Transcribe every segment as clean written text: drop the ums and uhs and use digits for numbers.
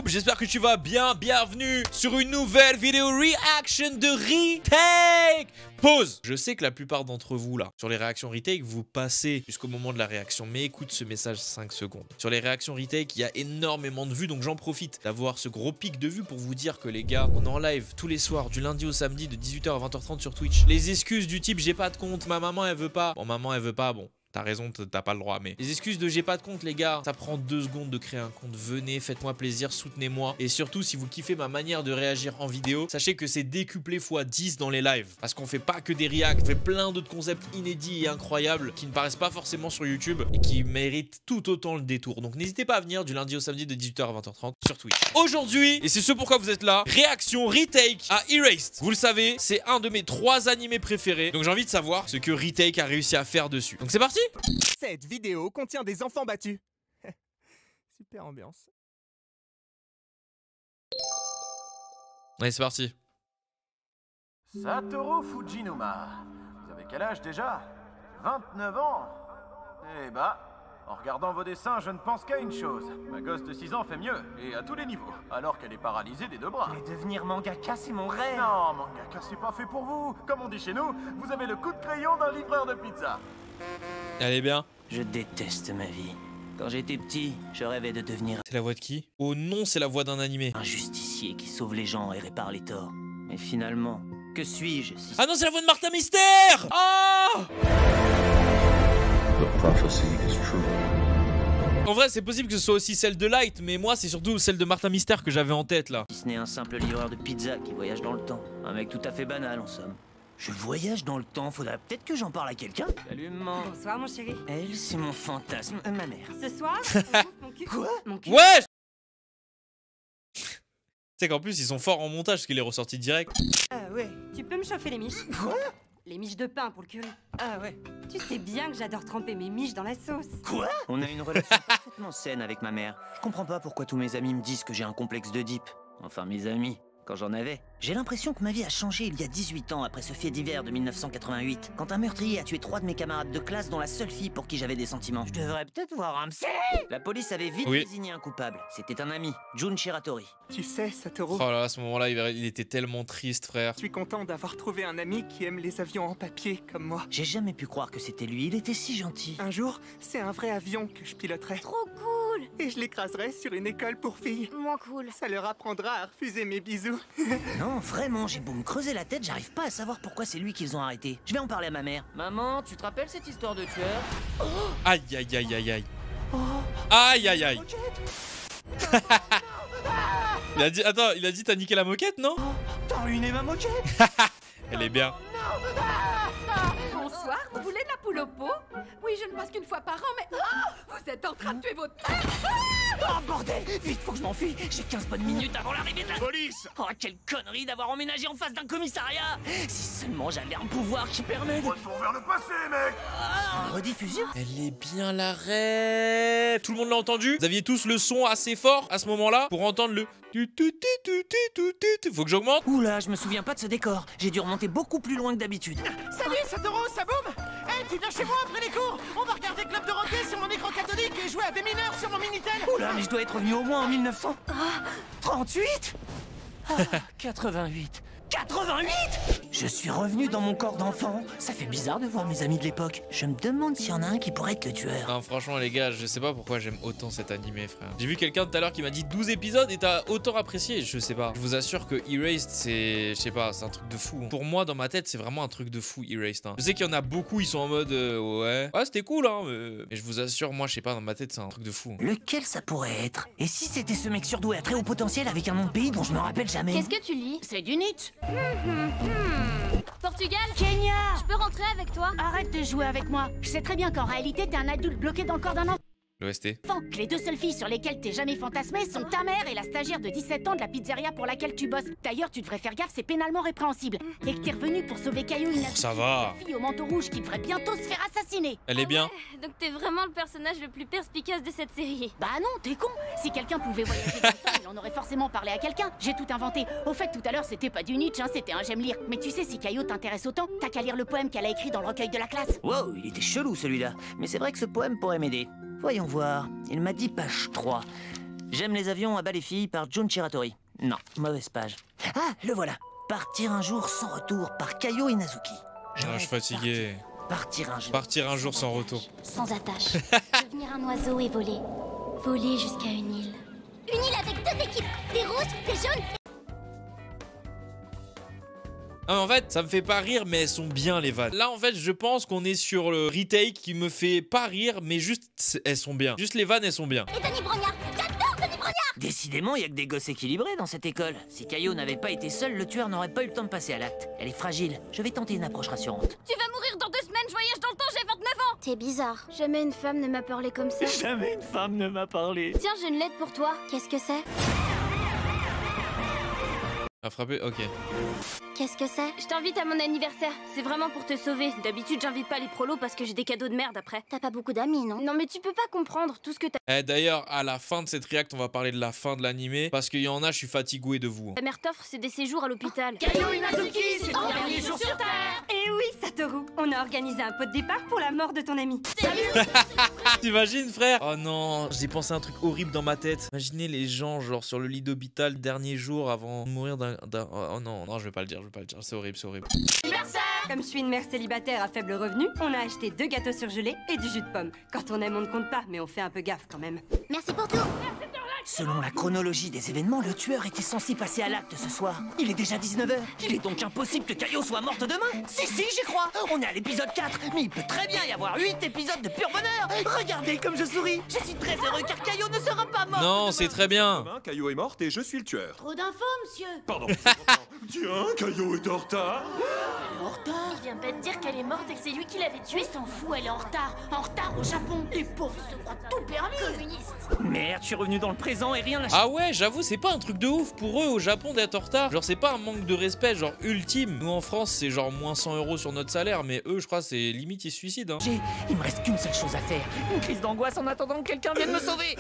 YouTube, j'espère que tu vas bien. Bienvenue sur une nouvelle vidéo reaction de Retake. Pause. Je sais que la plupart d'entre vous là, sur les réactions Retake, vous passez jusqu'au moment de la réaction. Mais écoute ce message 5 secondes. Sur les réactions Retake, il y a énormément de vues. Donc j'en profite d'avoir ce gros pic de vues pour vous dire que les gars, on est en live tous les soirs, du lundi au samedi, de 18h à 20h30 sur Twitch. Les excuses du type j'ai pas de compte, ma maman elle veut pas. Bon, maman elle veut pas, bon. T'as raison, t'as pas le droit, mais les excuses de j'ai pas de compte, les gars, ça prend 2 secondes de créer un compte. Venez, faites-moi plaisir, soutenez-moi. Et surtout, si vous kiffez ma manière de réagir en vidéo, sachez que c'est décuplé x 10 dans les lives. Parce qu'on fait pas que des reacts, on fait plein d'autres concepts inédits et incroyables qui ne paraissent pas forcément sur YouTube et qui méritent tout autant le détour. Donc n'hésitez pas à venir du lundi au samedi de 18h à 20h30 sur Twitch. Aujourd'hui, et c'est ce pourquoi vous êtes là, réaction Retake à Erased. Vous le savez, c'est un de mes 3 animés préférés. Donc j'ai envie de savoir ce que Retake a réussi à faire dessus. Donc c'est parti! Cette vidéo contient des enfants battus. Super ambiance. Allez, c'est parti. Satoru Fujinuma. Vous avez quel âge déjà? 29 ans. Eh bah, en regardant vos dessins, je ne pense qu'à une chose. Ma gosse de 6 ans fait mieux, et à tous les niveaux, alors qu'elle est paralysée des 2 bras. Mais devenir mangaka, c'est mon rêve. Non, mangaka, c'est pas fait pour vous. Comme on dit chez nous, vous avez le coup de crayon d'un livreur de pizza. Elle est bien. Je déteste ma vie. Quand j'étais petit, je rêvais de devenir C'est la voix de qui? Oh non, c'est la voix d'un animé. un justicier qui sauve les gens et répare les torts. Mais finalement, que suis-je si... Ah non, c'est la voix de Martha Mystère! Oh! The prophecy is true. En vrai, c'est possible que ce soit aussi celle de Light, mais moi, c'est surtout celle de Martha Mystère que j'avais en tête, là. Si ce n'est un simple livreur de pizza qui voyage dans le temps. Un mec tout à fait banal, en somme. Je voyage dans le temps, faudrait peut-être que j'en parle à quelqu'un. Salut, maman. Bonsoir mon chéri. Elle, c'est mon fantasme, ma mère. Ce soir, mon cul. Quoi? Mon cul. Ouais! Tu sais qu'en plus, ils sont forts en montage, parce qu'il est ressorti direct. Ah ouais. Tu peux me chauffer les miches? Quoi? Les miches de pain pour le curry. Ah ouais. Tu sais bien que j'adore tremper mes miches dans la sauce. Quoi? On a une relation parfaitement saine avec ma mère. Je comprends pas pourquoi tous mes amis me disent que j'ai un complexe d'Oedipe. Enfin, mes amis, quand j'en avais. J'ai l'impression que ma vie a changé il y a 18 ans après ce fait divers de 1988, quand un meurtrier a tué 3 de mes camarades de classe, dont la seule fille pour qui j'avais des sentiments. Je devrais peut-être voir un psy. La police avait vite désigné un coupable. C'était un ami, Jun Shiratori. Tu sais, Satoru, Oh là là, à ce moment-là, il était tellement triste, frère. je suis content d'avoir trouvé un ami qui aime les avions en papier comme moi. J'ai jamais pu croire que c'était lui, il était si gentil. Un jour, c'est un vrai avion que je piloterai. Trop cool. Et je l'écraserai sur une école pour filles. Moins cool. Ça leur apprendra à refuser mes bisous. Non, vraiment, j'ai beau me creuser la tête, j'arrive pas à savoir pourquoi c'est lui qu'ils ont arrêté. Je vais en parler à ma mère. Maman, tu te rappelles cette histoire de tueur? Aïe, aïe, aïe, aïe, aïe. Aïe, aïe, aïe. Il a dit, attends, il a dit t'as niqué la moquette, non? T'as ruiné ma moquette. Elle est bien. Bonsoir, vous voulez de la poule au pot? Oui, je ne passe qu'une fois par an, mais... vous êtes en train de tuer votre mère. Oh bordel! Vite, faut que je m'enfuis! J'ai 15 bonnes minutes avant l'arrivée de la police! Oh, quelle connerie d'avoir emménagé en face d'un commissariat! Si seulement j'avais un pouvoir qui permet de... Retour vers le passé, mec. Rediffusion? Elle est bien la rêve. Tout le monde l'a entendu? Vous aviez tous le son assez fort à ce moment-là pour entendre le... Faut que j'augmente? Oula, je me souviens pas de ce décor. J'ai dû remonter beaucoup plus loin que d'habitude. Salut, Satoru, ça boum. Hey, tu viens chez moi après les cours? On va regarder Club de Rocket sur mon écran cathodique et jouer à des mineurs sur mon Minitel. Oula, mais je dois être revenu au moins en 1938. 88. 88! Je suis revenu dans mon corps d'enfant. Ça fait bizarre de voir mes amis de l'époque. Je me demande s'il y en a un qui pourrait être le tueur. Non, franchement, les gars, je sais pas pourquoi j'aime autant cet animé, frère. J'ai vu quelqu'un tout à l'heure qui m'a dit 12 épisodes et t'as autant apprécié. Je sais pas. Je vous assure que Erased, c'est... Je sais pas, c'est un truc de fou. Pour moi, dans ma tête, c'est vraiment un truc de fou, Erased. Hein. Je sais qu'il y en a beaucoup, ils sont en mode... ouais, c'était cool, hein. Mais je vous assure, moi, je sais pas, dans ma tête, c'est un truc de fou. Lequel ça pourrait être? Et si c'était ce mec surdoué à très haut potentiel avec un nom de pays dont je me rappelle jamais? Qu'est-ce que tu lis? C'est du Nietzsche. Portugal? Kenya! Je peux rentrer avec toi? Arrête de jouer avec moi. Je sais très bien qu'en réalité, t'es un adulte bloqué dans le corps d'un enfant. L'OST. Que les 2 seules filles sur lesquelles t'es jamais fantasmé sont ta mère et la stagiaire de 17 ans de la pizzeria pour laquelle tu bosses. D'ailleurs, tu devrais faire gaffe, c'est pénalement répréhensible. Et que t'es revenu pour sauver Caillou, une Ça va. fille au manteau rouge qui devrait bientôt se faire assassiner. Elle est bien. Donc t'es vraiment le personnage le plus perspicace de cette série. Bah non, t'es con. Si quelqu'un pouvait voyager dans le temps, il en aurait forcément parlé à quelqu'un. J'ai tout inventé. Au fait, tout à l'heure, c'était pas du Nietzsche, hein, c'était un j'aime lire. Mais tu sais, si Caillou t'intéresse autant, t'as qu'à lire le poème qu'elle a écrit dans le recueil de la classe. Wow, il était chelou celui-là. Mais c'est vrai que ce poème pourrait m'aider. Voyons voir. Il m'a dit page 3. J'aime les avions à bas les filles par Jun Chiratori. Non, mauvaise page. Ah, le voilà. Partir un jour sans retour par Kaio Inazuki. Je suis fatigué. Partir un jour sans retour. Sans attache. Devenir un oiseau et voler. Voler jusqu'à une île. Une île avec deux équipes. Des rouges, des jaunes. Ah, mais en fait, ça me fait pas rire, mais elles sont bien les vannes. Là, en fait, je pense qu'on est sur le retake qui me fait pas rire, mais juste, elles sont bien. Juste les vannes, elles sont bien. Et Denis Brognard. J'adore Denis Brognard. Décidément, il y a que des gosses équilibrés dans cette école. Si Kaio n'avait pas été seul, le tueur n'aurait pas eu le temps de passer à l'acte. Elle est fragile. Je vais tenter une approche rassurante. Tu vas mourir dans 2 semaines, je voyage dans le temps, j'ai 29 ans. T'es bizarre. Jamais une femme ne m'a parlé comme ça. Jamais une femme ne m'a parlé. Tiens, j'ai une lettre pour toi. Qu'est-ce que c'est? À frapper, ok. Qu'est-ce que c'est? Je t'invite à mon anniversaire. C'est vraiment pour te sauver. D'habitude, j'invite pas les prolos parce que j'ai des cadeaux de merde après. T'as pas beaucoup d'amis, non? Non, mais tu peux pas comprendre tout ce que Eh, d'ailleurs, à la fin de cette react, on va parler de la fin de l'animé. Parce qu'il y en a, je suis fatigué de vous. ta mère t'offre, c'est des séjours à l'hôpital. Kaio Inazuki, c'est ton dernier jour sur Terre. Eh oui, Satoru, on a organisé un pot de départ pour la mort de ton ami. T'imagines, frère? Oh non, j'ai pensé à un truc horrible dans ma tête. Imaginez les gens, genre, sur le lit d'hôpital, dernier jour avant de mourir d'un... Oh non, non, je vais pas le dire, c'est horrible, c'est horrible. Comme je suis une mère célibataire à faible revenu, on a acheté 2 gâteaux surgelés et du jus de pomme. Quand on aime, on ne compte pas, mais on fait un peu gaffe quand même. Merci pour tout. Selon la chronologie des événements, le tueur était censé passer à l'acte ce soir. Il est déjà 19h. Il est donc impossible que Kaio soit morte demain. Si, j'y crois. On est à l'épisode 4, mais il peut très bien y avoir 8 épisodes de pur bonheur. Regardez comme je souris. Je suis très heureux car Kaio ne sera pas morte. Non, c'est très bien. Kaio est morte et je suis le tueur. Trop d'infos, monsieur. Pardon. Tiens, Kaio est en retard. En retard? Il vient pas de dire qu'elle est morte et que c'est lui qui l'avait tuée. S'en fout, elle est en retard. En retard au Japon. Les pauvres se croient tout permis. Communistes. Merde, je suis revenu dans le présent et rien n'a Ah ouais, j'avoue, c'est pas un truc de ouf pour eux au Japon d'être en retard. Genre, c'est pas un manque de respect, genre ultime. Nous en France, c'est genre moins 100 € sur notre salaire, mais eux, je crois, c'est limite, ils se suicident. Hein. Il me reste qu'une seule chose à faire. Une crise d'angoisse en attendant que quelqu'un vienne me sauver.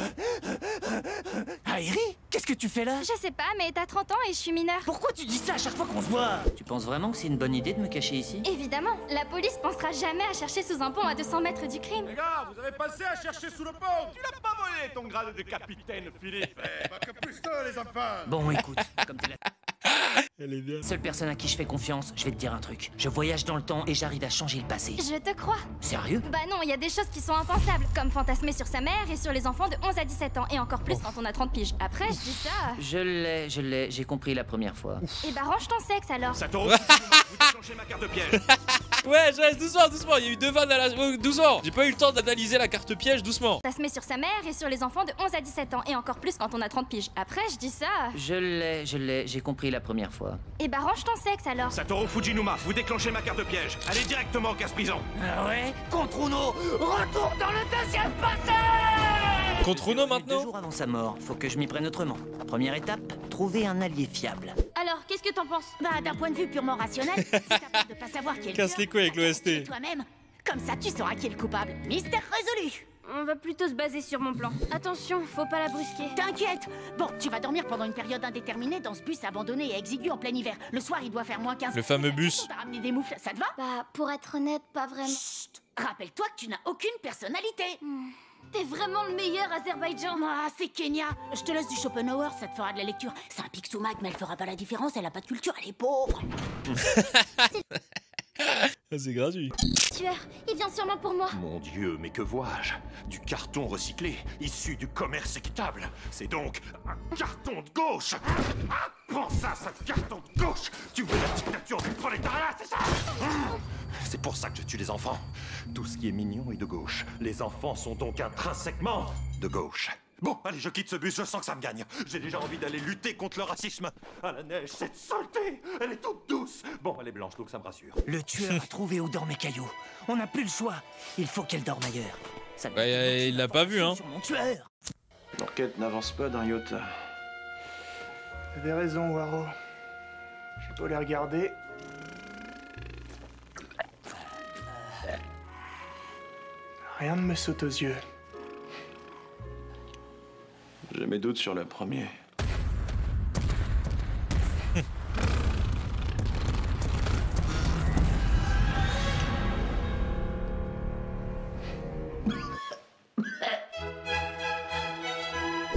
Airi, qu'est-ce que tu fais là? Je sais pas, mais t'as 30 ans et je suis mineure. Pourquoi tu dis ça à chaque fois qu'on se voit? Tu penses vraiment que c'est une bonne idée de me cacher ici? Évidemment, la police pensera jamais à chercher sous un pont à 200 mètres du crime. Les gars, vous avez passé à chercher sous le pont. Tu n'as pas volé ton grade de capitaine, Philippe. Bah que plus tôt, les enfants. Bon, écoute, comme t'es la Elle est bien. seule personne à qui je fais confiance, je vais te dire un truc. Je voyage dans le temps et j'arrive à changer le passé. Je te crois. Sérieux? Bah non, il y a des choses qui sont impensables, comme fantasmer sur sa mère et sur les enfants de 11 à 17 ans, et encore plus quand on a 30 piges. Après, je dis ça... Je l'ai, j'ai compris la première fois. Et bah range ton sexe alors. Satoru, vous déclenchez ma carte piège. Ouais, je reste doucement, il y a eu 2 vannes à la... doucement. J'ai pas eu le temps d'analyser la carte piège, doucement. Fantasmer sur sa mère et sur les enfants de 11 à 17 ans, et encore plus quand on a 30 piges. Après, je dis ça... Je l'ai, j'ai compris la première fois. Et bah range ton sexe alors. Satoru Fujinuma, vous déclenchez ma carte piège. Allez directement au casse-prison. Ah ouais? Contre Uno, retourne dans le deuxième passé! Contre Uno 2 maintenant? jours avant sa mort, faut que je m'y prenne autrement. Première étape, trouver un allié fiable. Alors, qu'est-ce que t'en penses? Bah, d'un point de vue purement rationnel, si t'as peur de pas savoir qui est le Casse tueur, les couilles avec l'OST. toi-même. Comme ça, tu sauras qui est le coupable. Mystère résolu. On va plutôt se baser sur mon plan. Attention, faut pas la brusquer. T'inquiète. Bon, tu vas dormir pendant une période indéterminée dans ce bus abandonné et exigu en plein hiver. Le soir, il doit faire moins 15. Le fameux bus. On t'a ramené des moufles, ça te va? Bah, pour être honnête, pas vraiment. Chut. Rappelle-toi que tu n'as aucune personnalité. T'es vraiment le meilleur, Azerbaïdjan. Ah, c'est Kenya. Je te laisse du Schopenhauer, ça te fera de la lecture. C'est un Picsoumac, mais elle fera pas la différence, elle a pas de culture, elle est pauvre. C'est gratuit. Tueur, il vient sûrement pour moi. Mon Dieu, mais que vois-je? Du carton recyclé, issu du commerce équitable. C'est donc un carton de gauche. Ah, prends ça, ce carton de gauche. Tu veux la dictature du prolétariat, c'est ça? C'est pour ça que je tue les enfants. Tout ce qui est mignon est de gauche. Les enfants sont donc intrinsèquement de gauche. Bon, allez, je quitte ce bus, je sens que ça me gagne. J'ai déjà envie d'aller lutter contre le racisme. À la neige, cette saleté, elle est toute douce. Bon, elle est blanche, donc ça me rassure. Le tueur a trouvé où dorment Kaio. On n'a plus le choix. Il faut qu'elle dorme ailleurs. Ça lui Ouais, fait il l'a pas vu, hein. sur mon tueur. L'enquête n'avance pas d'un iota. T'avais raison, Waro. J'ai beau les regarder. Rien ne me saute aux yeux. J'ai mes doutes sur le premier.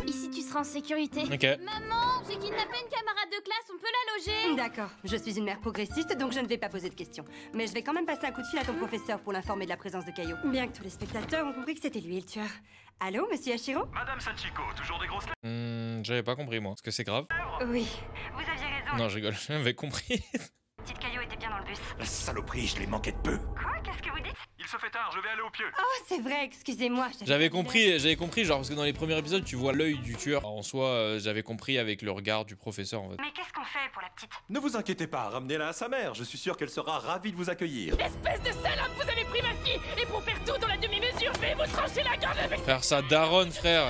Ici, tu seras en sécurité. Ok. Maman, j'ai kidnappé une camarade de classe, on peut la loger? D'accord, je suis une mère progressiste, donc je ne vais pas poser de questions. Mais je vais quand même passer un coup de fil à ton professeur pour l'informer de la présence de Caillot. Bien que tous les spectateurs ont compris que c'était lui le tueur. Allô, monsieur Hachiro? Madame Sachiko, toujours des grosses J'avais pas compris moi. Est-ce que c'est grave? Oui, vous aviez raison. Non, je rigole. J'avais compris. Petite Caillot était bien dans le bus. La saloperie, je l'ai manqué de peu. Quoi? Qu'est-ce que vous dites? Il se fait tard, je vais aller au pieu. Oh, c'est vrai, excusez-moi. J'avais compris, genre parce que dans les premiers épisodes, tu vois l'œil du tueur. En soi, j'avais compris avec le regard du professeur en fait. Mais qu'est-ce qu'on fait pour la petite? Ne vous inquiétez pas, ramenez-la à sa mère. Je suis sûr qu'elle sera ravie de vous accueillir. Espèce de salope, vous avez pris ma fille. Et pour faire tout dans la demi-mesure, je vais vous trancher la gorge avec... Frère, ça daronne, frère.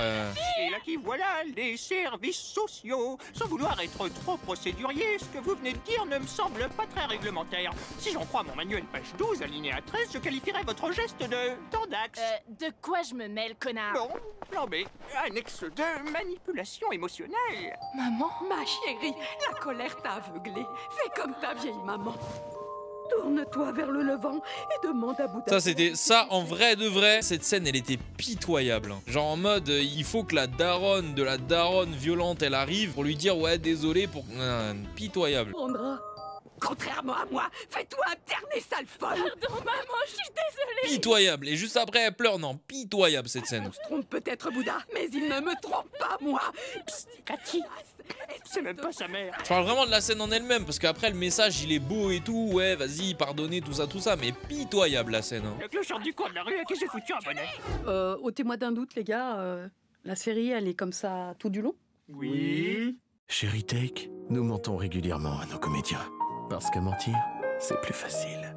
Et là qui voilà, les services sociaux. Sans vouloir être trop procédurier, ce que vous venez de dire ne me semble pas très réglementaire. Si j'en crois mon manuel page 12, alinéa 13, je qualifierais votre geste de tendax. De quoi je me mêle, connard? Bon, plan B, annexe de manipulation émotionnelle. Maman, ma chérie, la colère t'a aveuglée. Fais comme ta vieille maman. Tourne-toi vers le levant et demande à Bouddha. Ça, c'était ça en vrai de vrai. Cette scène, elle était pitoyable. Genre en mode, il faut que la daronne violente, elle arrive pour lui dire ouais, désolé pour. Pitoyable. Contrairement à moi, fais-toi interner, sale folle. Pardon, maman, je suis désolée. Pitoyable. Et juste après, elle pleure. Non, pitoyable cette scène. On se trompe peut-être, Bouddha, mais il ne me trompe pas, moi. Psst, Cathy, c'est même pas sa mère. Je parle vraiment de la scène en elle-même parce qu'après le message il est beau et tout, ouais vas-y pardonnez tout ça, mais pitoyable la scène. Hein. Le clochard du coin de la rue à qui j'ai foutu un bonnet. Ôtez-moi d'un doute les gars, la série elle est comme ça tout du long? Oui. Chérie Take, nous mentons régulièrement à nos comédiens. Parce que mentir, c'est plus facile.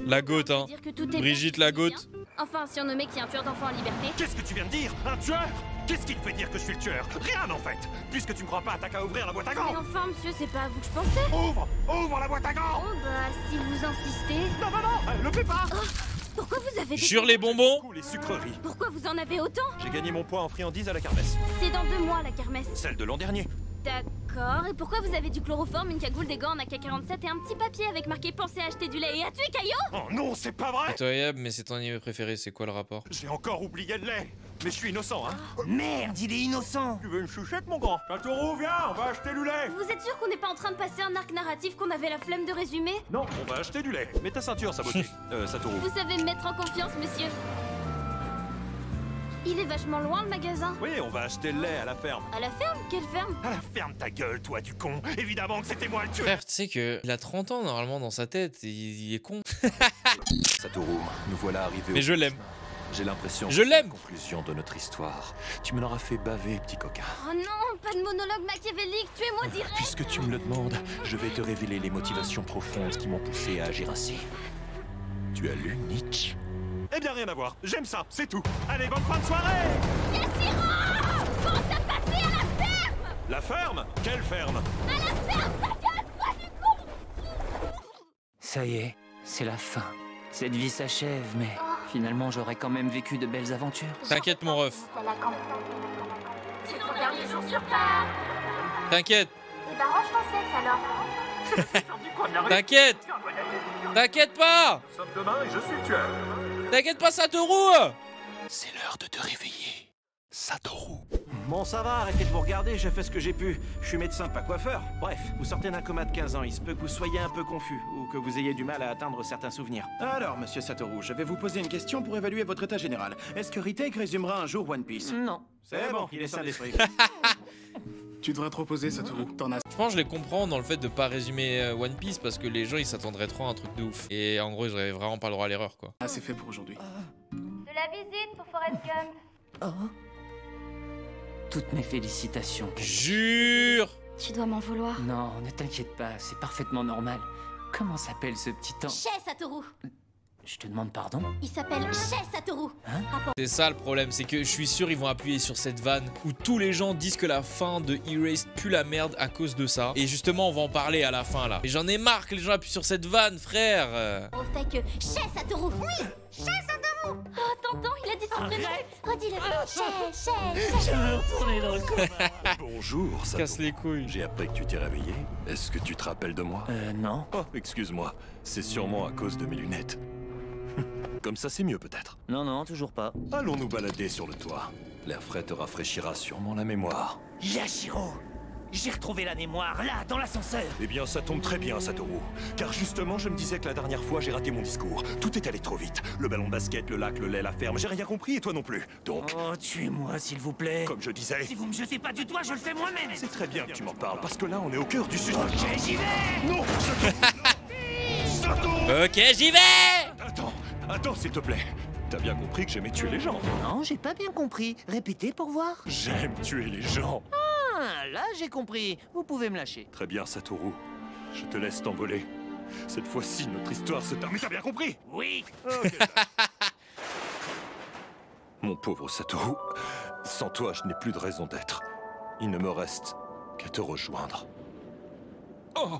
La gote hein. Brigitte la gote. Enfin, surnommé qui est un tueur d'enfants en liberté. Qu'est-ce que tu viens de dire? Un tueur? Qu'est-ce qui te fait dire que je suis le tueur? Rien en fait. Puisque tu ne crois pas, t'as qu'à ouvrir la boîte à Mais gants. enfin, monsieur, c'est pas à vous que je pensais. Ouvre la boîte à gants. Oh bah, si vous insistez... Non, le fais pas. Oh, pourquoi vous avez... Sur les bonbons. Les sucreries. Pourquoi vous en avez autant? J'ai gagné mon poids en friandises à la kermesse. C'est dans 2 mois, la kermesse. Celle de l'an dernier. D'accord, et pourquoi vous avez du chloroforme, une cagoule, des gants en AK-47 et un petit papier avec marqué « Pensez à acheter du lait et à tuer Caillot » Oh non, c'est pas vrai. Pitoyable, mais c'est ton anime préféré, c'est quoi le rapport? J'ai encore oublié le lait. Mais je suis innocent, hein. Merde, il est innocent. Tu veux une chouchette, mon grand? Châteauroux, viens, on va acheter du lait. Vous êtes sûr qu'on n'est pas en train de passer un arc narratif qu'on avait la flemme de résumer? Non, on va acheter du lait. Mets ta ceinture, Saboté. Satoru. Vous savez me mettre en confiance, monsieur. Il est vachement loin, le magasin. Oui, on va acheter le lait à la ferme. À la ferme? Quelle ferme? Ah, ferme ta gueule, toi, du con. Évidemment que c'était moi le tueur. Frère, tu sais que il a 30 ans normalement dans sa tête, il est con. Satoru, nous voilà arrivés. Mais je l'aime. J'ai l'impression. Je l'aime. Conclusion de notre histoire. Tu me l'auras fait baver, petit coquin. Oh non, pas de monologue machiavélique, tuez-moi direct. Puisque tu me le demandes, je vais te révéler les motivations profondes qui m'ont poussé à agir ainsi. Tu as lu Nietzsche? Eh bien, rien à voir. J'aime ça, c'est tout. Allez, bonne fin de soirée. Yassiro, pense à passer à la ferme. La ferme? Quelle ferme? À la ferme, ta gueule, toi du con. Ça y est, c'est la fin. Cette vie s'achève, mais finalement j'aurais quand même vécu de belles aventures. T'inquiète mon ref. C'est ton dernier jour sur Terre. T'inquiète. Et bah range ton sexe alors. T'inquiète. T'inquiète pas. Nous sommes demain et je suis le tueur. T'inquiète pas Satoru. C'est l'heure de te réveiller, Satoru. Bon, ça va, arrêtez de vous regarder, j'ai fait ce que j'ai pu. Je suis médecin, pas coiffeur. Bref, vous sortez d'un coma de 15 ans, il se peut que vous soyez un peu confus, ou que vous ayez du mal à atteindre certains souvenirs. Alors, monsieur Satoru, je vais vous poser une question pour évaluer votre état général. Est-ce que Retake résumera un jour One Piece? Non. C'est bon, il est sain d'esprit. Tu devrais te reposer, Satoru. T'en as. Je pense que je les comprends dans le fait de pas résumer One Piece parce que les gens ils s'attendraient trop à un truc de ouf. Et en gros, ils auraient vraiment pas le droit à l'erreur quoi. Ah, c'est fait pour aujourd'hui. De la visite pour Forrest Gump. Oh. Toutes mes félicitations. Jure. Tu dois m'en vouloir. Non, ne t'inquiète pas, c'est parfaitement normal. Comment s'appelle ce petit temps? Chez Satoru. Je te demande pardon? Il s'appelle Chez Satoru. C'est ça le problème, c'est que je suis sûr ils vont appuyer sur cette vanne où tous les gens disent que la fin de Erased pue la merde à cause de ça. Et justement, on va en parler à la fin là. Et j'en ai marre que les gens appuient sur cette vanne, frère. Au fait que Chez Satoru. Oui, Chez Satoru. Oh, tonton, il a dit son prénom. Redis-le. Chez. Je veux retourner dans le coma. Bonjour, Satoru. Casse les couilles. J'ai appris que tu t'es réveillé. Est-ce que tu te rappelles de moi? Non. Oh, excuse-moi. C'est sûrement à cause de mes lunettes. Comme ça, c'est mieux peut-être. Non, non, toujours pas. Allons nous balader sur le toit. L'air frais te rafraîchira sûrement la mémoire. Yashiro, j'ai retrouvé la mémoire, là, dans l'ascenseur. Eh bien, ça tombe très bien, Satoru. Car justement, je me disais que la dernière fois, j'ai raté mon discours. Tout est allé trop vite. Le ballon de basket, le lac, le lait, la ferme, j'ai rien compris et toi non plus. Donc... Oh, tuez-moi, s'il vous plaît. Comme je disais... Si vous me jetez pas du toit, je le fais moi-même. C'est très bien que tu m'en parles, parce que là, on est au cœur du sujet. Ok, j'y vais. Non, Satoru. Ok, j'y vais. Attends, s'il te plaît. T'as bien compris que j'aimais tuer les gens? Non, j'ai pas bien compris. Répétez pour voir. J'aime tuer les gens. Ah, là, j'ai compris. Vous pouvez me lâcher. Très bien, Satoru. Je te laisse t'envoler. Cette fois-ci, notre histoire se termine. T'as bien compris? Oui. Okay. Mon pauvre Satoru, sans toi, je n'ai plus de raison d'être. Il ne me reste qu'à te rejoindre. Oh!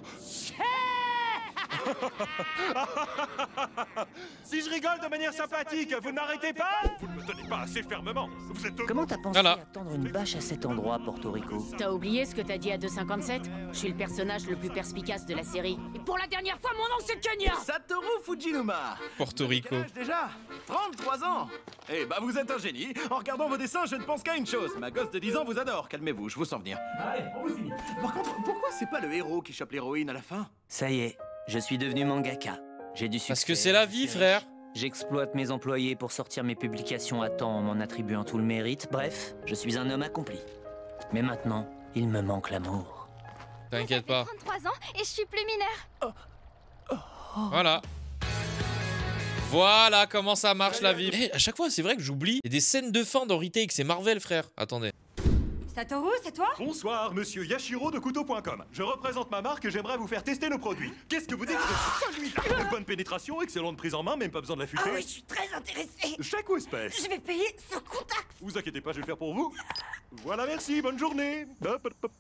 Si je rigole de manière sympathique, vous n'arrêtez pas? Vous ne me tenez pas assez fermement. Vous êtes... Comment t'as pensé à tendre une bâche à cet endroit, Porto Rico? T'as oublié ce que t'as dit à 257? Je suis le personnage le plus perspicace de la série. Et pour la dernière fois, mon nom c'est Kenya! Satoru Fujinuma. Porto Rico. Déjà 33 ans. Eh bah vous êtes un génie. En regardant vos dessins, je ne pense qu'à une chose. Ma gosse de 10 ans vous adore. Calmez-vous, je vous sens venir. Allez, on vous finit. Par contre, pourquoi c'est pas le héros qui chope l'héroïne à la fin? Ça y est, je suis devenu mangaka. J'ai du succès. Parce que c'est la vie, frère. J'exploite mes employés pour sortir mes publications à temps en m'en attribuant tout le mérite. Bref, je suis un homme accompli. Mais maintenant, il me manque l'amour. T'inquiète pas. 33 ans et je suis plus mineure. Voilà. Voilà comment ça marche la vie. Eh, à chaque fois, c'est vrai que j'oublie. Il y a des scènes de fin dans Retake, c'est Marvel, frère. Attendez. Satoru, c'est toi? Bonsoir, monsieur Yashiro de couteau.com. Je représente ma marque et j'aimerais vous faire tester nos produits. Qu'est-ce que vous dites de celui-là? Bonne pénétration, excellente prise en main, même pas besoin de l'affûter. Ah oui, je suis très intéressée. Chèque ou espèce? Je vais payer ce contact. Vous inquiétez pas, je vais le faire pour vous. Voilà, merci, bonne journée.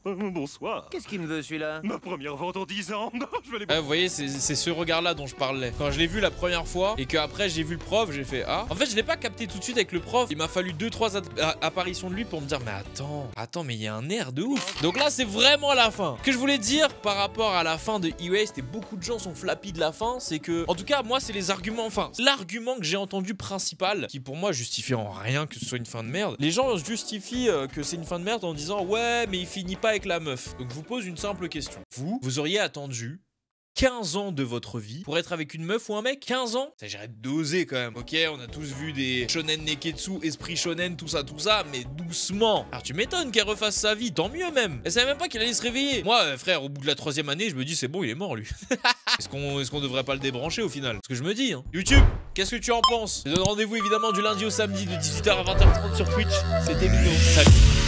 Bonsoir. Qu'est-ce qu'il me veut, celui-là? Ma première vente en 10 ans. Non, je vais les... Vous voyez, c'est ce regard-là dont je parlais. Quand je l'ai vu la première fois et qu'après j'ai vu le prof, j'ai fait ah. En fait, je l'ai pas capté tout de suite avec le prof. Il m'a fallu 2-3 apparitions de lui pour me dire mais attends, mais il y a un air de ouf. Donc là, c'est vraiment à la fin. Ce que je voulais dire par rapport à la fin de E-Waste, et beaucoup de gens sont flappis de la fin, c'est que, en tout cas, moi, c'est les arguments. Enfin, l'argument que j'ai entendu principal, qui pour moi justifie en rien que ce soit une fin de merde. Les gens justifient que c'est une fin de merde en disant ouais, mais il finit pas avec la meuf. Donc je vous pose une simple question. Vous auriez attendu 15 ans de votre vie pour être avec une meuf ou un mec? 15 ans? Ça s'agirait d'oser quand même. Ok, on a tous vu des shonen neketsu, esprit shonen, tout ça, mais doucement. Alors tu m'étonnes qu'elle refasse sa vie, tant mieux même. Elle savait même pas qu'elle allait se réveiller. Moi, frère, au bout de la 3e année, je me dis c'est bon, il est mort lui. Est-ce qu'on devrait pas le débrancher au final? Ce que je me dis, hein. YouTube, qu'est-ce que tu en penses? Je donne rendez-vous évidemment du lundi au samedi de 18h à 20h30 sur Twitch. C'était Mino. Salut.